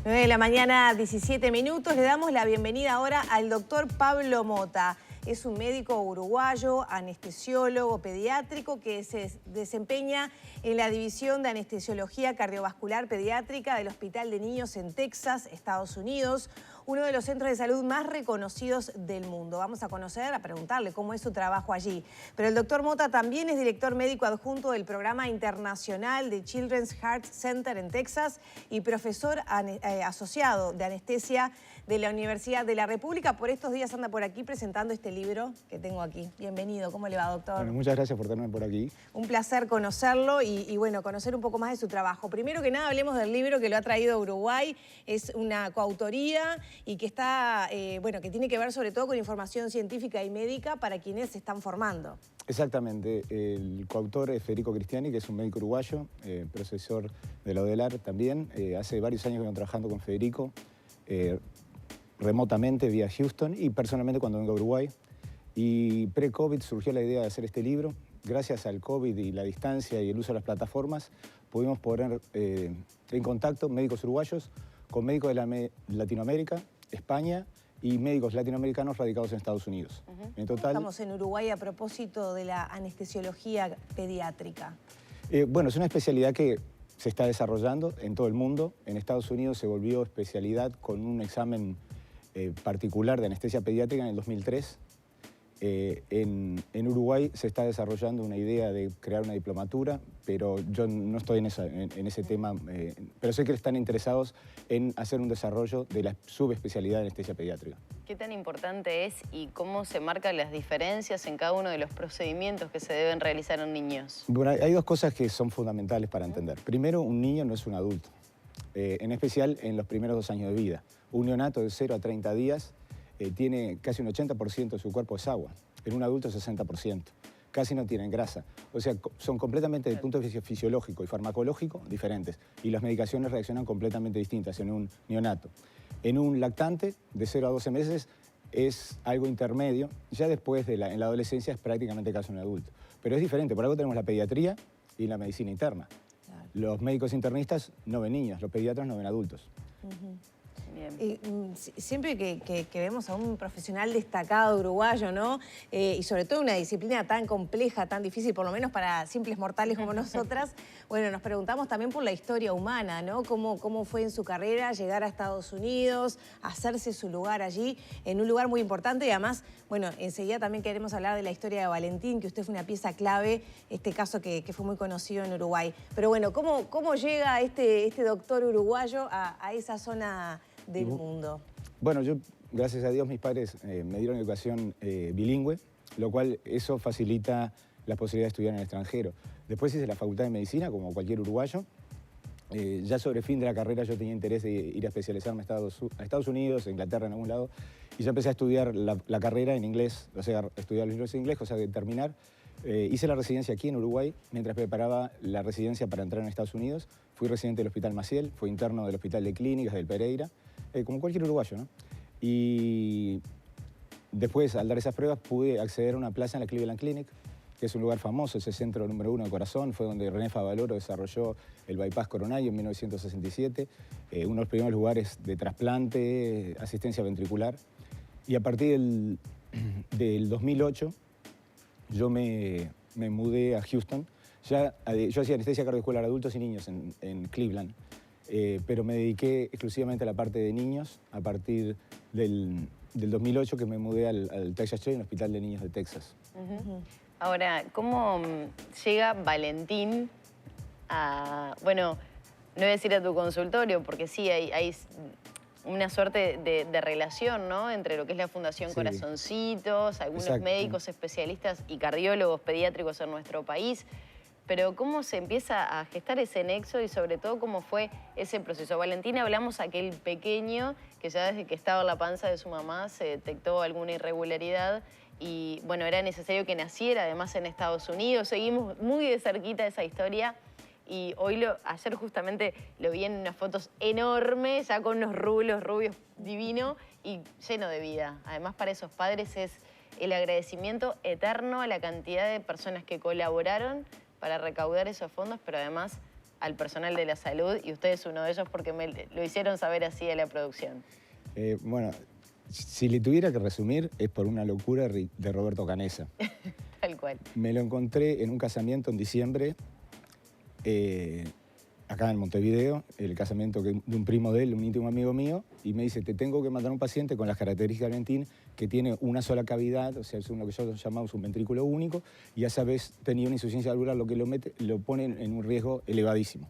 9 de la mañana, 17 minutos. Le damos la bienvenida ahora al doctor Pablo Mota. Es un médico uruguayo, anestesiólogo pediátrico que se desempeña en la División de Anestesiología Cardiovascular Pediátrica del Hospital de Niños en Texas, Estados Unidos, uno de los centros de salud más reconocidos del mundo. Vamos a conocer, a preguntarle cómo es su trabajo allí. Pero el doctor Mota también es director médico adjunto del Programa Internacional de Children's Heart Center en Texas y profesor asociado de anestesia de la Universidad de la República. Por estos días anda por aquí presentando este libro que tengo aquí. Bienvenido, ¿cómo le va, doctor? Bueno, muchas gracias por tenerme por aquí. Un placer conocerlo y bueno, conocer un poco más de su trabajo. Primero que nada, hablemos del libro que lo ha traído a Uruguay. Es una coautoría y que está, bueno, que tiene que ver sobre todo con información científica y médica para quienes se están formando. Exactamente. El coautor es Federico Cristiani, que es un médico uruguayo, profesor de la UDELAR también. Hace varios años que vengo trabajando con Federico, remotamente vía Houston y personalmente cuando vengo a Uruguay. Y pre-COVID surgió la idea de hacer este libro. Gracias al COVID y la distancia y el uso de las plataformas, pudimos poner en contacto médicos uruguayos con médicos de Latinoamérica, España y médicos latinoamericanos radicados en Estados Unidos. En total, estamos en Uruguay a propósito de la anestesiología pediátrica. Bueno, es una especialidad que se está desarrollando en todo el mundo. En Estados Unidos se volvió especialidad con un examen particular de anestesia pediátrica en el 2003. En Uruguay se está desarrollando una idea de crear una diplomatura, pero yo no estoy en ese tema, pero sé que están interesados en hacer un desarrollo de la subespecialidad de anestesia pediátrica. ¿Qué tan importante es y cómo se marcan las diferencias en cada uno de los procedimientos que se deben realizar en niños? Bueno, hay dos cosas que son fundamentales para entender. Primero, un niño no es un adulto, en especial en los primeros 2 años de vida. Un neonato de 0 a 30 días tiene casi un 80% de su cuerpo es agua. En un adulto 60%. Casi no tienen grasa. O sea, son completamente desde el punto de vista fisiológico y farmacológico diferentes. Y las medicaciones reaccionan completamente distintas en un neonato. En un lactante de 0 a 12 meses es algo intermedio. Ya después en la adolescencia es prácticamente casi un adulto. Pero es diferente. Por algo tenemos la pediatría y la medicina interna. Claro. Los médicos internistas no ven niños, los pediatras no ven adultos. Siempre que vemos a un profesional destacado uruguayo, ¿no? Y sobre todo una disciplina tan compleja, tan difícil, por lo menos para simples mortales como nosotras, bueno, nos preguntamos también por la historia humana, ¿no? Cómo fue en su carrera llegar a Estados Unidos, hacerse su lugar allí, en un lugar muy importante. Y además, bueno, enseguida también queremos hablar de la historia de Valentín, que usted fue una pieza clave, este caso que fue muy conocido en Uruguay. Pero bueno, ¿cómo llega este doctor uruguayo a esa zona del mundo? Bueno, yo, gracias a Dios, mis padres me dieron educación bilingüe, lo cual eso facilita la posibilidad de estudiar en el extranjero. Después hice la Facultad de Medicina, como cualquier uruguayo. Ya sobre el fin de la carrera yo tenía interés de ir a especializarme a Estados Unidos, a Inglaterra, en algún lado, y ya empecé a estudiar la carrera en inglés, o sea, estudiar los libros en inglés, cosa de terminar. Hice la residencia aquí en Uruguay, mientras preparaba la residencia para entrar en Estados Unidos. Fui residente del Hospital Maciel, fui interno del Hospital de Clínicas del Pereira, como cualquier uruguayo, ¿no? Y después, al dar esas pruebas, pude acceder a una plaza en la Cleveland Clinic, que es un lugar famoso, es el centro número 1 de corazón. Fue donde René Favaloro desarrolló el bypass coronario en 1967, uno de los primeros lugares de trasplante, asistencia ventricular. Y a partir del 2008, yo me mudé a Houston. Yo hacía anestesia cardiovascular adultos y niños en Cleveland, pero me dediqué exclusivamente a la parte de niños a partir del 2008, que me mudé al Texas Children's Hospital de Niños de Texas. Ahora, ¿cómo llega Valentín a, bueno, no voy a decir a tu consultorio, porque sí, hay una suerte de relación, ¿no?, entre lo que es la Fundación Corazoncitos, algunos médicos especialistas y cardiólogos pediátricos en nuestro país. Pero ¿cómo se empieza a gestar ese nexo y sobre todo cómo fue ese proceso? Valentín, hablamos aquel pequeño que ya desde que estaba en la panza de su mamá se detectó alguna irregularidad y bueno, era necesario que naciera además en Estados Unidos. Seguimos muy de cerquita esa historia y ayer justamente lo vi en unas fotos enormes, ya con unos rulos rubios divino y lleno de vida. Además, para esos padres es el agradecimiento eterno a la cantidad de personas que colaboraron para recaudar esos fondos, pero además al personal de la salud y usted es uno de ellos porque me lo hicieron saber así a la producción. Bueno, si le tuviera que resumir, es por una locura de Roberto Canessa. Tal cual. Me lo encontré en un casamiento en diciembre, acá en Montevideo, el casamiento de un primo de él, un íntimo amigo mío, y me dice, te tengo que mandar un paciente con las características de Valentín, que tiene una sola cavidad, o sea, es lo que nosotros llamamos un ventrículo único, y a esa vez tenía una insuficiencia valvular, lo que lo pone en un riesgo elevadísimo.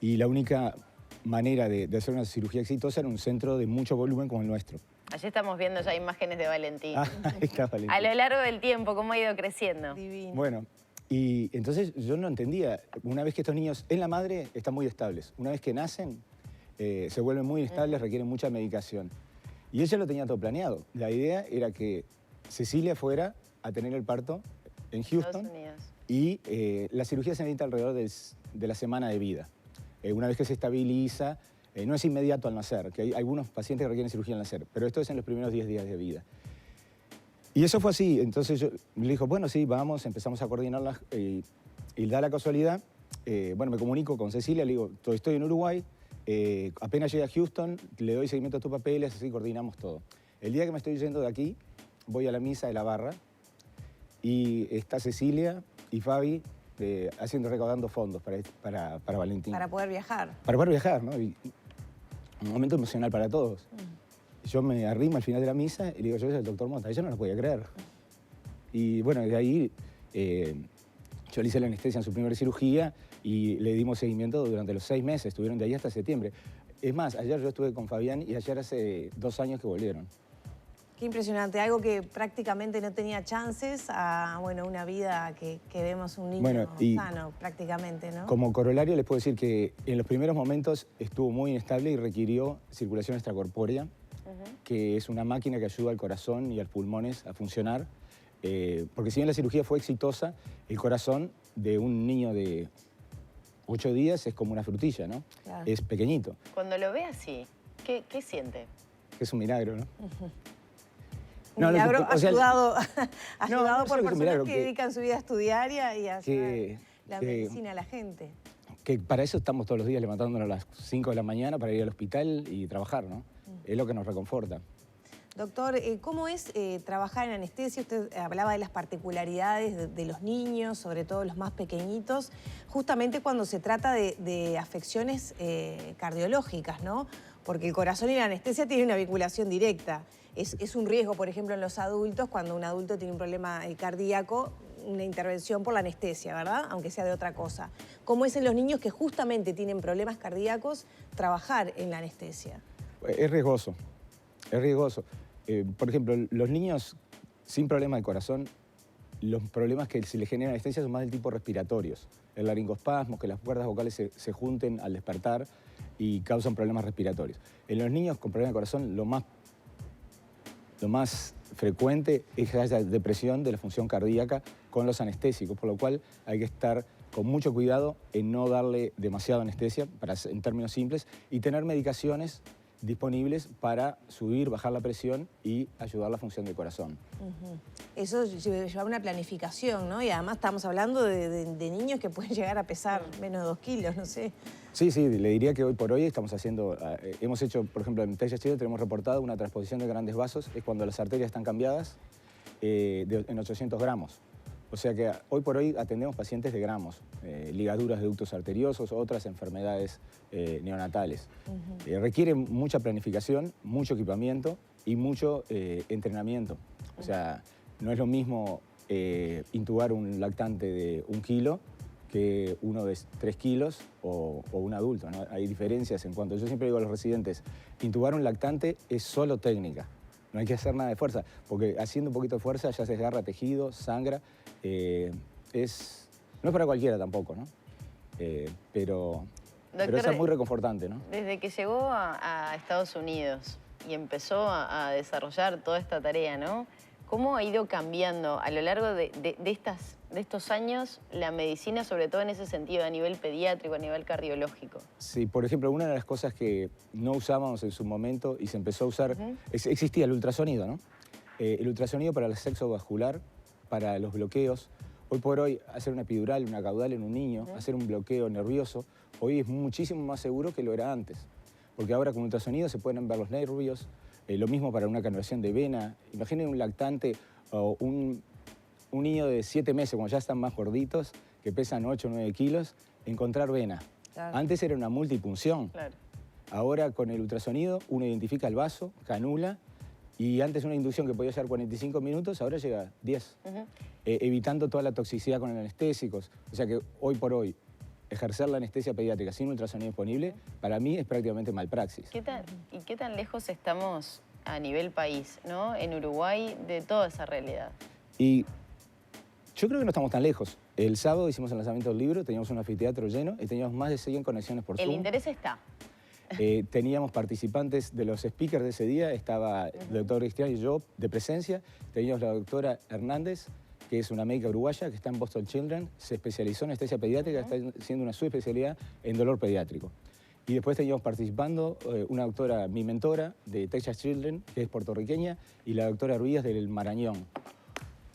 Y la única manera de hacer una cirugía exitosa era un centro de mucho volumen como el nuestro. Allí estamos viendo ya imágenes de Valentín. Ah, ahí está Valentín. A lo largo del tiempo, cómo ha ido creciendo. Divino. Bueno, y entonces yo no entendía, una vez que estos niños en la madre están muy estables, una vez que nacen se vuelven muy inestables, requieren mucha medicación. Y ella lo tenía todo planeado. La idea era que Cecilia fuera a tener el parto en Houston y la cirugía se necesita alrededor de la semana de vida. Una vez que se estabiliza, no es inmediato al nacer, que hay algunos pacientes que requieren cirugía al nacer, pero esto es en los primeros 10 días de vida. Y eso fue así, entonces yo le dijo, bueno, sí, vamos, empezamos a coordinarlas y da la casualidad, bueno, me comunico con Cecilia, le digo, estoy en Uruguay, apenas llegué a Houston, le doy seguimiento a tus papeles, así coordinamos todo. El día que me estoy yendo de aquí, voy a la misa de la barra y está Cecilia y Fabi recaudando fondos para Valentín. Para poder viajar. Para poder viajar, ¿no? Y un momento emocional para todos. Yo me arrimo al final de la misa y le digo, yo soy el doctor Mota. Ella no lo podía creer. Y bueno, de ahí yo le hice la anestesia en su primera cirugía y le dimos seguimiento durante los 6 meses. Estuvieron de ahí hasta septiembre. Es más, ayer yo estuve con Fabián y ayer hace 2 años que volvieron. Qué impresionante, algo que prácticamente no tenía chances a, bueno, una vida que vemos un niño sano prácticamente, ¿no? Como corolario les puedo decir que en los primeros momentos estuvo muy inestable y requirió circulación extracorpórea, que es una máquina que ayuda al corazón y a los pulmones a funcionar, porque si bien la cirugía fue exitosa, el corazón de un niño de 8 días es como una frutilla, ¿no? Claro. Es pequeñito. Cuando lo ve así, ¿qué siente? Es un milagro, ¿no? Un milagro ayudado por no personas que dedican su vida a estudiar y a hacer la medicina a la gente. Que para eso estamos todos los días levantándonos a las 5 de la mañana para ir al hospital y trabajar, ¿no? Es lo que nos reconforta. Doctor, ¿cómo es trabajar en anestesia? Usted hablaba de las particularidades de los niños, sobre todo los más pequeñitos, justamente cuando se trata de afecciones cardiológicas, ¿no? Porque el corazón y la anestesia tienen una vinculación directa. Es un riesgo, por ejemplo, en los adultos, cuando un adulto tiene un problema cardíaco, una intervención por la anestesia, ¿verdad? Aunque sea de otra cosa. ¿Cómo es en los niños que justamente tienen problemas cardíacos trabajar en la anestesia? Es riesgoso, es riesgoso. Por ejemplo, los niños sin problema de corazón, los problemas que se les generan anestesia son más del tipo respiratorios. El laringoespasmo, que las cuerdas vocales se junten al despertar y causan problemas respiratorios. En los niños con problemas de corazón, lo más frecuente es que haya depresión de la función cardíaca con los anestésicos, por lo cual hay que estar con mucho cuidado en no darle demasiada anestesia, en términos simples, y tener medicaciones disponibles para subir, bajar la presión y ayudar la función del corazón. Eso lleva una planificación, ¿no? Y además estamos hablando de niños que pueden llegar a pesar menos de 2 kilos, no sé. Sí, le diría que hoy por hoy estamos haciendo, hemos hecho, por ejemplo, en Texas Chile tenemos reportado una transposición de grandes vasos, es cuando las arterias están cambiadas en 800 gramos. O sea que hoy por hoy atendemos pacientes de gramos, ligaduras de ductos arteriosos, otras enfermedades neonatales. Requiere mucha planificación, mucho equipamiento y mucho entrenamiento. O sea, no es lo mismo intubar un lactante de 1 kilo que uno de 3 kilos o un adulto, ¿no? Hay diferencias en cuanto, yo siempre digo a los residentes, intubar un lactante es solo técnica. No hay que hacer nada de fuerza, porque haciendo un poquito de fuerza ya se desgarra tejido, sangra. No es para cualquiera tampoco, ¿no? Pero es muy reconfortante, ¿no? Desde que llegó a Estados Unidos y empezó a desarrollar toda esta tarea, ¿no? ¿Cómo ha ido cambiando a lo largo de estos años la medicina, sobre todo en ese sentido, a nivel pediátrico, a nivel cardiológico? Sí, por ejemplo, una de las cosas que no usábamos en su momento y se empezó a usar, existía el ultrasonido, ¿no? El ultrasonido para el sexo vascular, para los bloqueos. Hoy por hoy, hacer una epidural, una caudal en un niño, hacer un bloqueo nervioso, hoy es muchísimo más seguro que lo era antes. Porque ahora con ultrasonido se pueden ver los nervios, lo mismo para una canulación de vena. Imaginen un lactante o un niño de 7 meses, cuando ya están más gorditos, que pesan 8 o 9 kilos, encontrar vena. Claro. Antes era una multipunción. Claro. Ahora con el ultrasonido uno identifica el vaso, canula, y antes una inducción que podía llevar 45 minutos, ahora llega 10. Evitando toda la toxicidad con anestésicos. O sea que hoy por hoy, ejercer la anestesia pediátrica sin ultrasonido disponible, para mí es prácticamente malpraxis. ¿Y qué tan lejos estamos a nivel país, ¿no? En Uruguay, de toda esa realidad? Y yo creo que no estamos tan lejos. El sábado hicimos el lanzamiento del libro, teníamos un anfiteatro lleno y teníamos más de 100 conexiones por Zoom. El interés está. Teníamos participantes de los speakers de ese día, estaba el doctor Cristian y yo de presencia, teníamos la doctora Hernández, que es una médica uruguaya que está en Boston Children, se especializó en anestesia pediátrica, está haciendo una subespecialidad en dolor pediátrico. Y después teníamos participando una doctora, mi mentora, de Texas Children, que es puertorriqueña, y la doctora Ruiz del Marañón.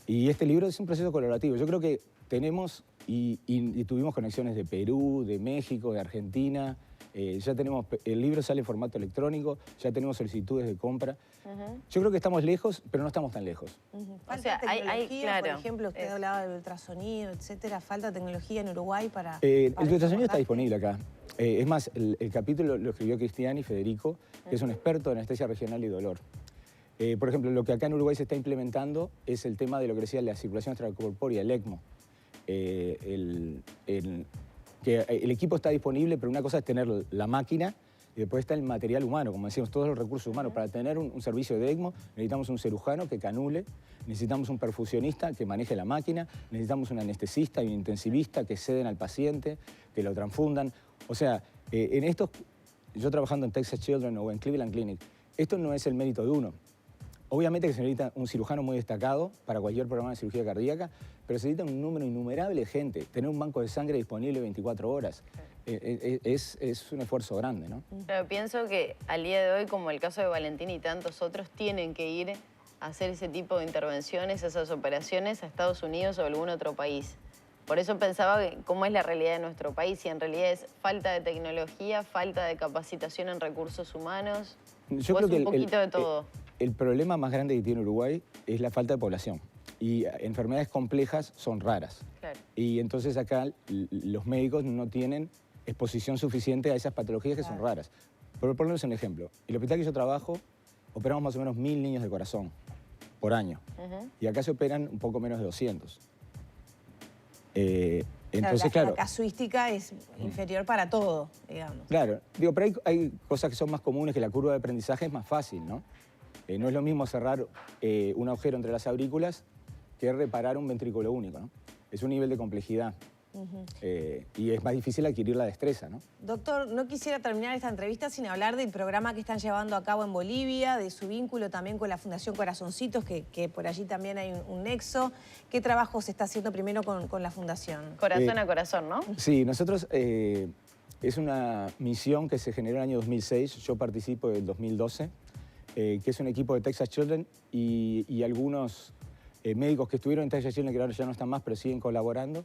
Y este libro es un proceso colaborativo. Yo creo que tenemos y tuvimos conexiones de Perú, de México, de Argentina. Ya tenemos, el libro sale en formato electrónico, ya tenemos solicitudes de compra. Yo creo que estamos lejos, pero no estamos tan lejos. Falta o sea, tecnología, claro, por ejemplo, usted hablaba del ultrasonido, etcétera. ¿Falta tecnología en Uruguay para el ultrasonido está disponible acá. Es más, el capítulo lo escribió Cristiani Federico, que es un experto en anestesia regional y dolor. Por ejemplo, lo que acá en Uruguay se está implementando es el tema de lo que decía la circulación extracorpórea, el ECMO. Que el equipo está disponible, pero una cosa es tener la máquina y después está el material humano, como decíamos, todos los recursos humanos. Para tener un servicio de ECMO necesitamos un cirujano que canule, necesitamos un perfusionista que maneje la máquina, necesitamos un anestesista y un intensivista que ceden al paciente, que lo transfundan. O sea, en estos, yo trabajando en Texas Children o en Cleveland Clinic, esto no es el mérito de uno. Obviamente que se necesita un cirujano muy destacado para cualquier programa de cirugía cardíaca, pero se necesita un número innumerable de gente. Tener un banco de sangre disponible 24 horas es un esfuerzo grande, ¿no? Pero pienso que al día de hoy, como el caso de Valentín y tantos otros, tienen que ir a hacer ese tipo de intervenciones, esas operaciones a Estados Unidos o algún otro país. Por eso pensaba cómo es la realidad de nuestro país, y en realidad es falta de tecnología, falta de capacitación en recursos humanos, yo creo que un poquito de todo. El problema más grande que tiene Uruguay es la falta de población. Y enfermedades complejas son raras. Claro. Y entonces acá los médicos no tienen exposición suficiente a esas patologías que son raras. Por ponerles un ejemplo, el hospital que yo trabajo, operamos más o menos 1000 niños de corazón por año. Y acá se operan un poco menos de 200. Entonces, la casuística es inferior para todo, digamos. Claro, digo, pero hay cosas que son más comunes, que la curva de aprendizaje es más fácil, ¿no? No es lo mismo cerrar un agujero entre las aurículas que reparar un ventrículo único, ¿no? Es un nivel de complejidad. Y es más difícil adquirir la destreza, ¿no? Doctor, no quisiera terminar esta entrevista sin hablar del programa que están llevando a cabo en Bolivia, de su vínculo también con la Fundación Corazoncitos, que por allí también hay un nexo. ¿Qué trabajo se está haciendo primero con la Fundación? Corazón a corazón, ¿no? Sí, nosotros, es una misión que se generó en el año 2006, yo participo del 2012, que es un equipo de Texas Children y algunos médicos que estuvieron en Texas Children, que ahora ya no están más, pero siguen colaborando.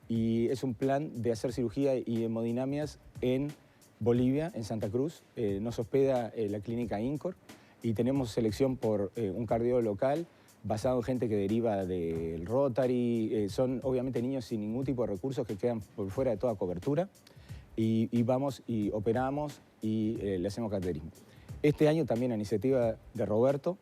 Y es un plan de hacer cirugía y hemodinamias en Bolivia, en Santa Cruz. Nos hospeda la clínica INCOR y tenemos selección por un cardiólogo local basado en gente que deriva del Rotary. Son obviamente niños sin ningún tipo de recursos que quedan por fuera de toda cobertura. Y vamos y operamos y le hacemos cateterismo. Este año también a iniciativa de Roberto,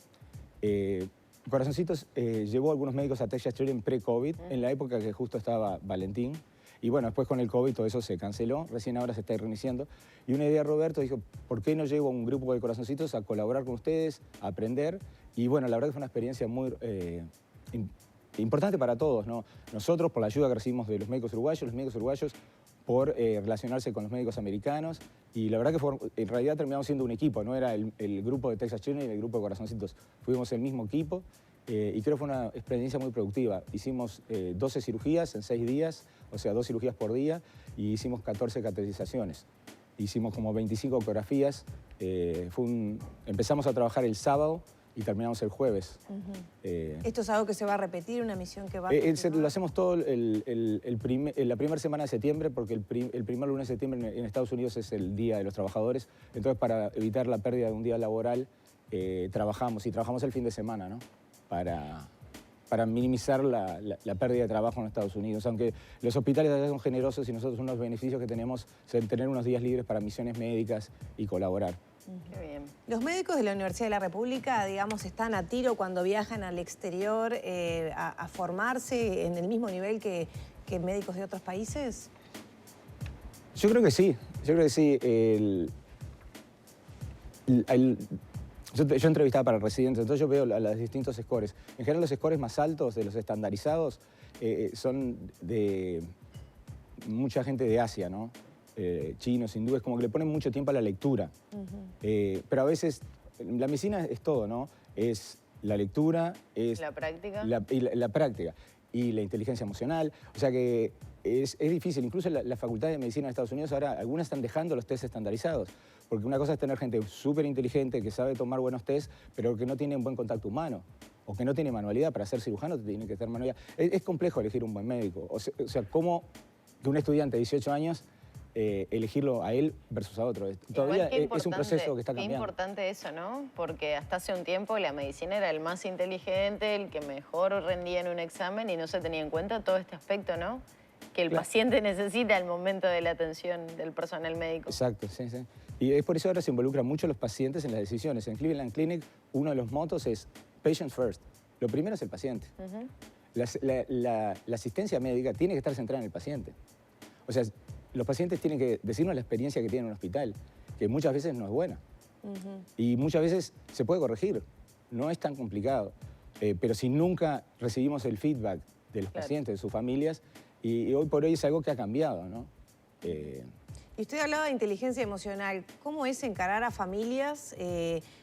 Corazoncitos llevó a algunos médicos a Texas Children pre-COVID, en la época que justo estaba Valentín. Y bueno, después con el COVID todo eso se canceló, recién ahora se está reiniciando. Y una idea de Roberto dijo, ¿por qué no llevo a un grupo de Corazoncitos a colaborar con ustedes, a aprender? Y bueno, la verdad que fue una experiencia muy importante para todos, ¿no? Nosotros por la ayuda que recibimos de los médicos uruguayos por relacionarse con los médicos americanos. Y la verdad que en realidad terminamos siendo un equipo, no era el grupo de Texas Children y el grupo de Corazoncitos. Fuimos el mismo equipo y creo que fue una experiencia muy productiva. Hicimos 12 cirugías en 6 días, o sea, 2 cirugías por día, y hicimos 14 cateterizaciones. Hicimos como 25 ecografías. Empezamos a trabajar el sábado y terminamos el jueves. ¿Esto es algo que se va a repetir, una misión que va a Lo hacemos todo la primera semana de septiembre, porque el primer lunes de septiembre en Estados Unidos es el Día de los Trabajadores. Entonces, para evitar la pérdida de un día laboral, trabajamos el fin de semana, ¿no? Para minimizar la pérdida de trabajo en Estados Unidos. Aunque los hospitales allá son generosos y nosotros uno de los beneficios que tenemos es tener unos días libres para misiones médicas y colaborar. Qué bien. Los médicos de la Universidad de la República, digamos, están a tiro cuando viajan al exterior a formarse en el mismo nivel que médicos de otros países. Yo creo que sí, Yo entrevistaba para residentes, entonces yo veo los distintos scores. En general los scores más altos de los estandarizados son de mucha gente de Asia, ¿no? Chinos, hindúes, como que le ponen mucho tiempo a la lectura. Pero a veces, la medicina es todo, ¿no? Es la lectura, es la práctica. La práctica y la inteligencia emocional. O sea que es difícil. Incluso la Facultad de Medicina de Estados Unidos ahora, algunas están dejando los test estandarizados. Porque una cosa es tener gente súper inteligente que sabe tomar buenos test, pero que no tiene un buen contacto humano. O que no tiene manualidad. Para ser cirujano tiene que tener manualidad. Es complejo elegir un buen médico. O sea, ¿cómo que un estudiante de 18 años elegirlo a él versus a otro? Todavía es un proceso que está cambiando. Qué importante eso, ¿no? Porque hasta hace un tiempo la medicina era el más inteligente, el que mejor rendía en un examen y no se tenía en cuenta todo este aspecto, ¿no? Que el paciente necesita al momento de la atención del personal médico. Exacto, sí. Y es por eso ahora se involucran mucho los pacientes en las decisiones. En Cleveland Clinic uno de los motos es patient first. Lo primero es el paciente. La asistencia médica tiene que estar centrada en el paciente. O sea, los pacientes tienen que decirnos la experiencia que tienen en un hospital, que muchas veces no es buena. Y muchas veces se puede corregir, no es tan complicado. Pero si nunca recibimos el feedback de los pacientes, de sus familias, y hoy por hoy es algo que ha cambiado, ¿no? Y usted hablaba de inteligencia emocional. ¿Cómo es encarar a familias?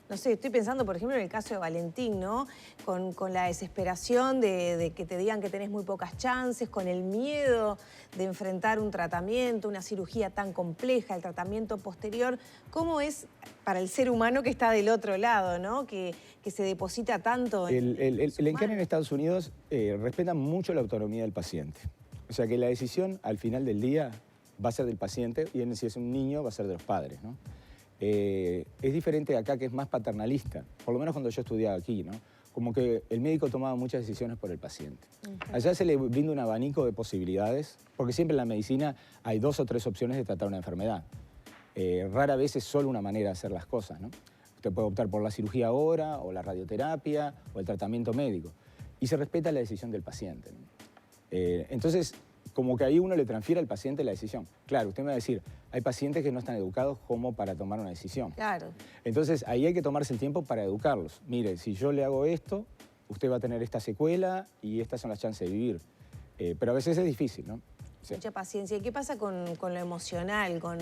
No sé, estoy pensando, por ejemplo, en el caso de Valentín, ¿no? Con la desesperación de que te digan que tenés muy pocas chances, con el miedo de enfrentar un tratamiento, una cirugía tan compleja, el tratamiento posterior. ¿Cómo es para el ser humano que está del otro lado, ¿no? Que se deposita tanto en el encare en Estados Unidos respeta mucho la autonomía del paciente. O sea que la decisión, al final del día, va a ser del paciente y si es un niño va a ser de los padres, ¿no? Es diferente acá, que es más paternalista, por lo menos cuando yo estudiaba aquí, ¿no? Como que el médico tomaba muchas decisiones por el paciente. Allá se le brinda un abanico de posibilidades, porque siempre en la medicina hay 2 o 3 opciones de tratar una enfermedad. Rara vez es solo una manera de hacer las cosas, ¿no? Usted puede optar por la cirugía ahora, o la radioterapia, o el tratamiento médico. Y se respeta la decisión del paciente, ¿no? Entonces, como que ahí uno le transfiere al paciente la decisión. Claro, usted me va a decir, hay pacientes que no están educados como para tomar una decisión. Claro. Entonces, ahí hay que tomarse el tiempo para educarlos. Mire, si yo le hago esto, usted va a tener esta secuela y estas son las chances de vivir. Pero a veces es difícil, ¿no? Sí. Mucha paciencia. ¿Y qué pasa con lo emocional, con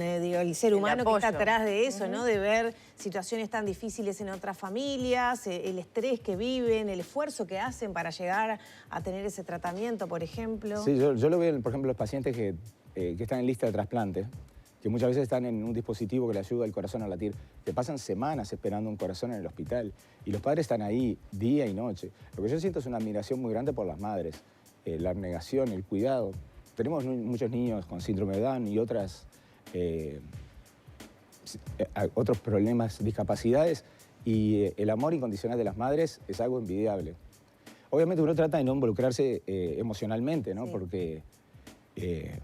el ser humano que está atrás de eso, ¿no? De ver situaciones tan difíciles en otras familias, el estrés que viven, el esfuerzo que hacen para llegar a tener ese tratamiento, por ejemplo. Sí, yo lo veo, por ejemplo, los pacientes que están en lista de trasplante, que muchas veces están en un dispositivo que le ayuda al corazón a latir, que pasan semanas esperando un corazón en el hospital y los padres están ahí día y noche. Lo que yo siento es una admiración muy grande por las madres, la abnegación, el cuidado. Tenemos muchos niños con síndrome de Down y otros problemas, discapacidades, y el amor incondicional de las madres es algo envidiable. Obviamente uno trata de no involucrarse emocionalmente, ¿no? Sí.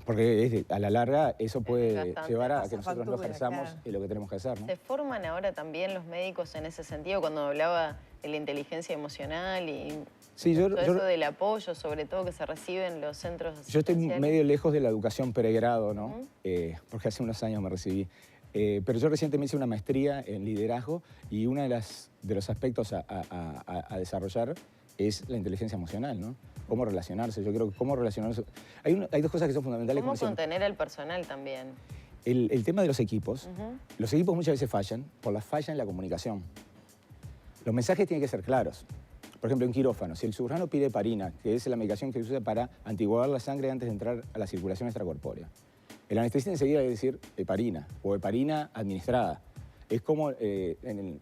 Porque a la larga eso puede llevar a que nosotros no ejerzamos claro. lo que tenemos que hacer, ¿no? ¿Se forman ahora también los médicos en ese sentido cuando hablaba de la inteligencia emocional y sí, todo eso del apoyo, sobre todo que se recibe en los centros asistenciales? Yo estoy medio lejos de la educación pregrado, ¿no? Porque hace unos años me recibí. Pero yo recientemente hice una maestría en liderazgo y uno de los aspectos a desarrollar es la inteligencia emocional, ¿no? Cómo relacionarse. Yo creo que cómo relacionarse. Hay 2 cosas que son fundamentales. ¿Cómo contener al personal también? El tema de los equipos. Los equipos muchas veces fallan por la falla en la comunicación. Los mensajes tienen que ser claros. Por ejemplo, en quirófano, si el cirujano pide heparina, que es la medicación que se usa para antiguar la sangre antes de entrar a la circulación extracorpórea, el anestesista enseguida debe decir heparina o heparina administrada. Es como en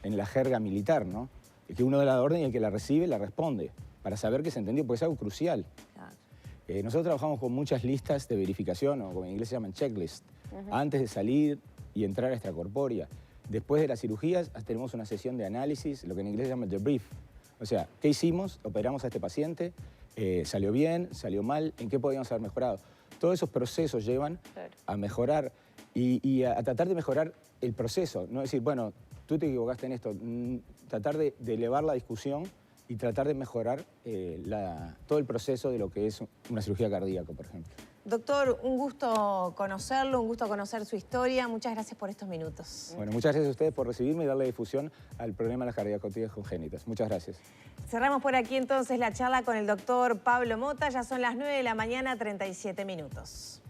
en la jerga militar, ¿no? Que uno da la orden y el que la recibe la responde, para saber que se entendió, porque es algo crucial. Claro. Nosotros trabajamos con muchas listas de verificación, o como en inglés se llaman checklist, antes de salir y entrar a extracorpórea. Después de las cirugías tenemos una sesión de análisis, lo que en inglés se llama debrief. O sea, ¿qué hicimos? Operamos a este paciente, salió bien, salió mal, ¿en qué podíamos haber mejorado? Todos esos procesos llevan a mejorar y a tratar de mejorar el proceso. No decir, bueno, tú te equivocaste en esto, tratar de elevar la discusión y tratar de mejorar todo el proceso de lo que es una cirugía cardíaca, por ejemplo. Doctor, un gusto conocerlo, un gusto conocer su historia. Muchas gracias por estos minutos. Bueno, muchas gracias a ustedes por recibirme y darle difusión al problema de las cardiacotías congénitas. Muchas gracias. Cerramos por aquí entonces la charla con el doctor Pablo Mota. Ya son las 9 de la mañana, 37 minutos.